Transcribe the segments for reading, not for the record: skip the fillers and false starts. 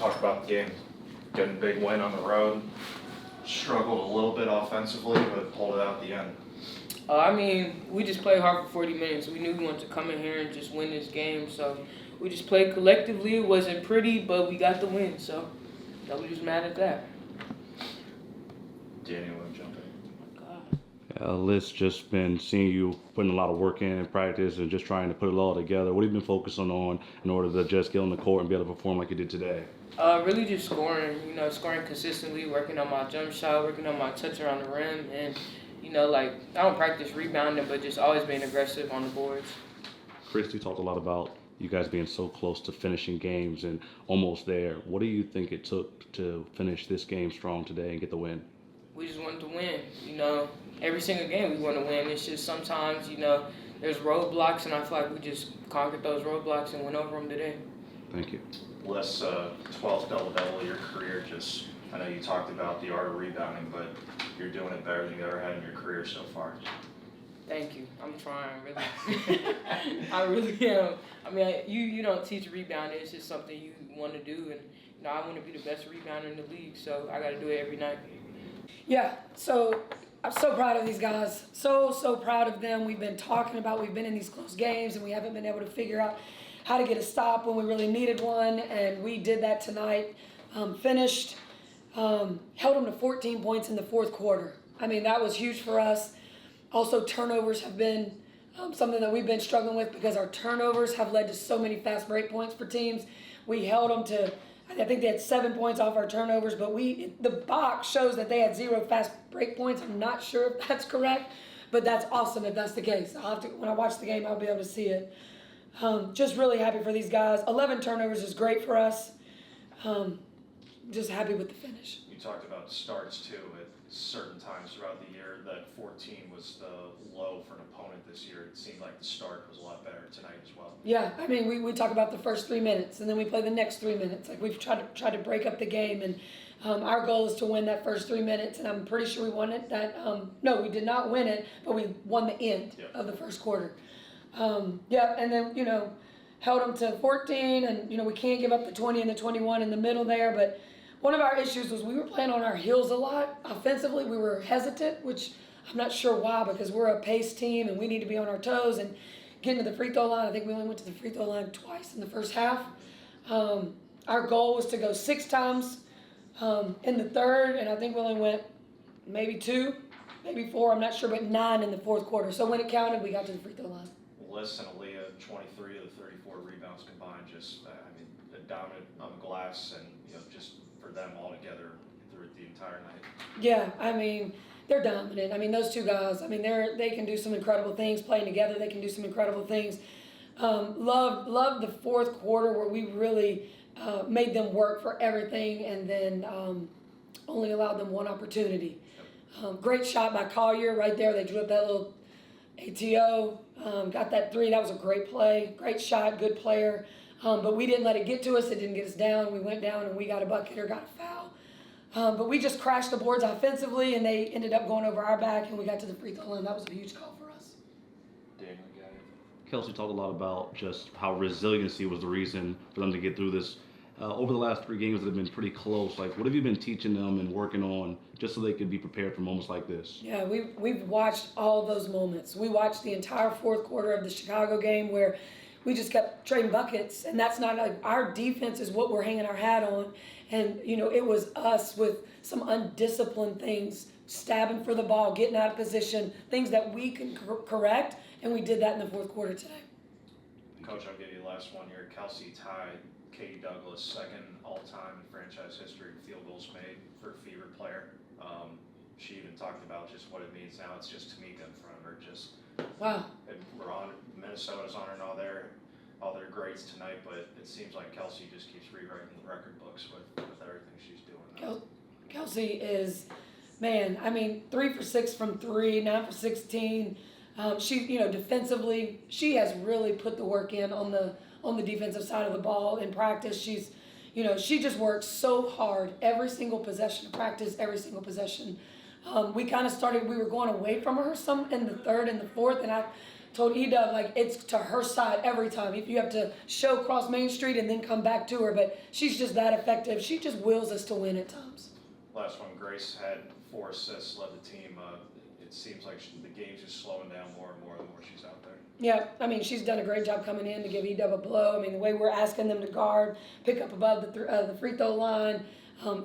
talk about the game. Getting a big win on the road. Struggled a little bit offensively, but pulled it out at the end. I mean, we just played hard for 40 minutes. We knew we wanted to come in here and just win this game. So we just played collectively. It wasn't pretty, but we got the win. So we just mad at that. Daniel, want to jump in? Liz, just been seeing you putting a lot of work in practice and just trying to put it all together. What have you been focusing on in order to just get on the court and be able to perform like you did today? Really just scoring, scoring consistently, working on my jump shot, working on my touch around the rim, and, I don't practice rebounding, but just always being aggressive on the boards. Christie talked a lot about you guys being so close to finishing games and almost there. What do you think it took to finish this game strong today and get the win? We just wanted to win, Every single game we want to win. It's just sometimes, there's roadblocks, and I feel like we just conquered those roadblocks and went over them today. Thank you. Les, 12th double-double of your career. Just, I know you talked about the art of rebounding, but you're doing it better than you ever had in your career so far. Thank you. I'm trying, really. I really am. I mean, you don't teach rebounding. It's just something you want to do, and I want to be the best rebounder in the league, so I got to do it every night. Yeah, so I'm so proud of these guys. So proud of them. We've been in these close games, and we haven't been able to figure out how to get a stop when we really needed one, and we did that tonight. Finished, held them to 14 points in the fourth quarter. I mean, that was huge for us. Also, turnovers have been something that we've been struggling with because our turnovers have led to so many fast break points for teams. We held them to, I think they had 7 points off our turnovers, but the box shows that they had 0 fast break points. I'm not sure if that's correct, but that's awesome if that's the case. When I watch the game, I'll be able to see it. Just really happy for these guys. 11 turnovers is great for us. Just happy with the finish. You talked about starts too at certain times throughout the year. That 14 was the low for an opponent this year. It seemed like the start was a lot better tonight as well. Yeah, I mean, we talk about the first 3 minutes, and then we play the next 3 minutes. Like, we've tried to break up the game, and our goal is to win that first 3 minutes, and I'm pretty sure we won it. No, we did not win it, but we won the end of the first quarter. And then, held them to 14, and, we can't give up the 20 and the 21 in the middle there, but one of our issues was we were playing on our heels a lot. Offensively, we were hesitant, which I'm not sure why, because we're a pace team, and we need to be on our toes and get to the free throw line. I think we only went to the free throw line twice in the first half. Our goal was to go 6 times in the third, and I think we only went maybe 2, maybe 4, I'm not sure, but 9 in the fourth quarter. So when it counted, we got to the free throw line. Liz and Aaliyah, 23 of the 34 rebounds combined, just, dominant on the glass, and, just for them all together through the entire night. Yeah, I mean, they're dominant. I mean, those 2 guys, I mean, they can do some incredible things playing together. They can do some incredible things. Love the fourth quarter where we really made them work for everything, and then only allowed them one opportunity. Great shot by Collier right there. They drew up that little ATO, got that 3. That was a great play. Great shot, good player. But we didn't let it get to us. It didn't get us down. We went down and we got a bucket or got a foul. But we just crashed the boards offensively, and they ended up going over our back, and we got to the free throw line. That was a huge call for us. Daniel, you got it? Kelsey talked a lot about just how resiliency was the reason for them to get through this. Over the last 3 games that have been pretty close, like, what have you been teaching them and working on just so they could be prepared for moments like this? Yeah, we've watched all those moments. We watched the entire fourth quarter of the Chicago game where we just kept trading buckets, and that's not like our defense is what we're hanging our hat on. And, it was us with some undisciplined things, stabbing for the ball, getting out of position, things that we can correct, and we did that in the fourth quarter today. Coach, I'll give you the last one here. Kelsey tied Katie Douglas, second all-time in franchise history in field goals made for a Fever player. She even talked about just what it means now. It's just Tamika in front of her. Just wow. And we're on Minnesota's honoring all their grades tonight, but it seems like Kelsey just keeps rewriting the record books with everything she's doing. Kelsey is, man. I mean, 3 for 6 from 3, 9 for 16. She, defensively, she has really put the work in on the defensive side of the ball in practice. She's, she just works so hard every single possession of practice, every single possession. We kind of started, we were going away from her some in the third and the fourth, and told E-Dub, like, it's to her side every time. If you have to show cross Main Street and then come back to her, but she's just that effective. She just wills us to win at times. Last one, Grace had 4 assists, led the team. It seems like the game's just slowing down more and more the more she's out there. Yeah, I mean, she's done a great job coming in to give E-Dub a blow. I mean, the way we're asking them to guard, pick up above the free throw line,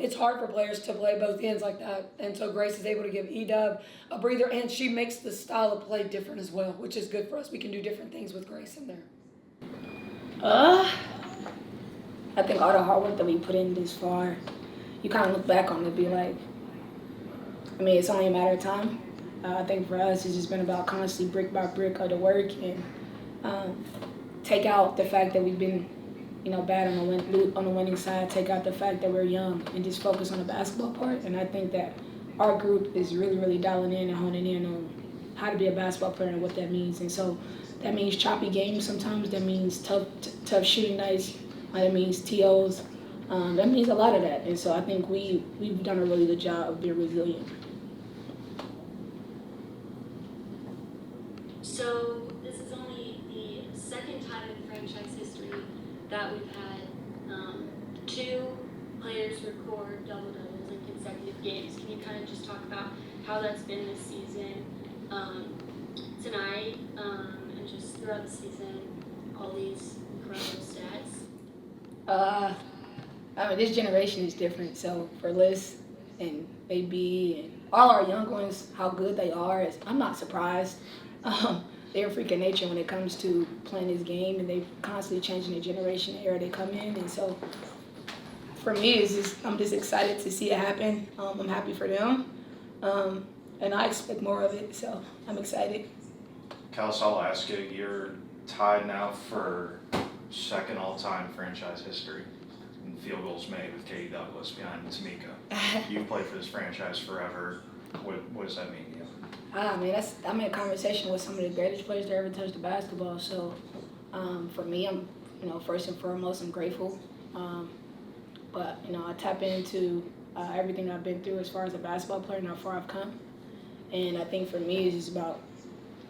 it's hard for players to play both ends like that. And so Grace is able to give E-Dub a breather, and she makes the style of play different as well, which is good for us. We can do different things with Grace in there. I think all the hard work that we put in this far, you kind of look back on it and be like, I mean, it's only a matter of time. I think for us, it's just been about constantly brick by brick of the work and take out the fact that we've been, bad on the winning side, take out the fact that we're young and just focus on the basketball part. And I think that our group is really, really dialing in and honing in on how to be a basketball player and what that means. And so that means choppy games sometimes. That means tough shooting nights. That means TOs. That means a lot of that. And so I think we've done a really good job of being resilient. So this is only the second time in franchise history that we've had 2 players record double-doubles in consecutive games. Can you kind of just talk about how that's been this season, tonight, and just throughout the season, all these incredible stats? I mean, this generation is different. So for Liz and AB and all our young ones, how good they are, I'm not surprised. They're a freak of nature when it comes to playing this game, and they're constantly changing the generation, the era they come in. And so for me, I'm just excited to see it happen. I'm happy for them, and I expect more of it, so I'm excited. Kelsey, I'll ask you, you're tied now for second all-time franchise history in field goals made with Katie Douglas behind Tamika. You've played for this franchise forever. What does that mean to you? I'm in a conversation with some of the greatest players that ever touched the basketball. So for me, I'm, first and foremost, I'm grateful. But I tap into everything I've been through as far as a basketball player and how far I've come. And I think for me, it's just about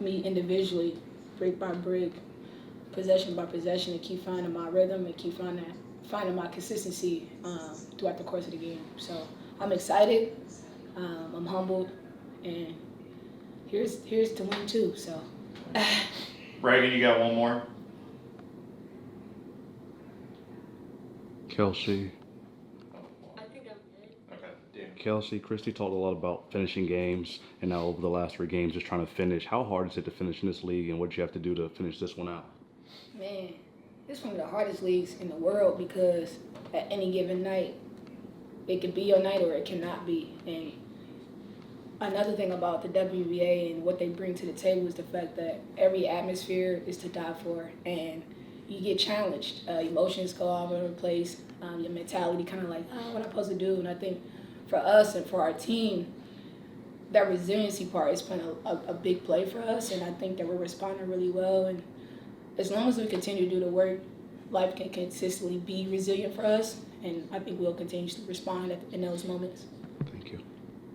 me individually, brick by brick, possession by possession, to keep finding my rhythm and keep finding my consistency throughout the course of the game. So I'm excited. I'm humbled, and here's to win too. So, Reagan, you got one more? Kelsey. I think I'm good. Okay, Dan. Kelsey, Christie talked a lot about finishing games, and now over the last 3 games, just trying to finish. How hard is it to finish in this league, and what did you have to do to finish this one out? man, it's one of the hardest leagues in the world because at any given night, it could be your night or it cannot be. And another thing about the WBA and what they bring to the table is the fact that every atmosphere is to die for, and you get challenged. Emotions go all over the place. Your mentality kind of like, what am I supposed to do? And I think for us and for our team, that resiliency part is playing a big play for us, and I think that we're responding really well. And as long as we continue to do the work, life can consistently be resilient for us, and I think we'll continue to respond in those moments.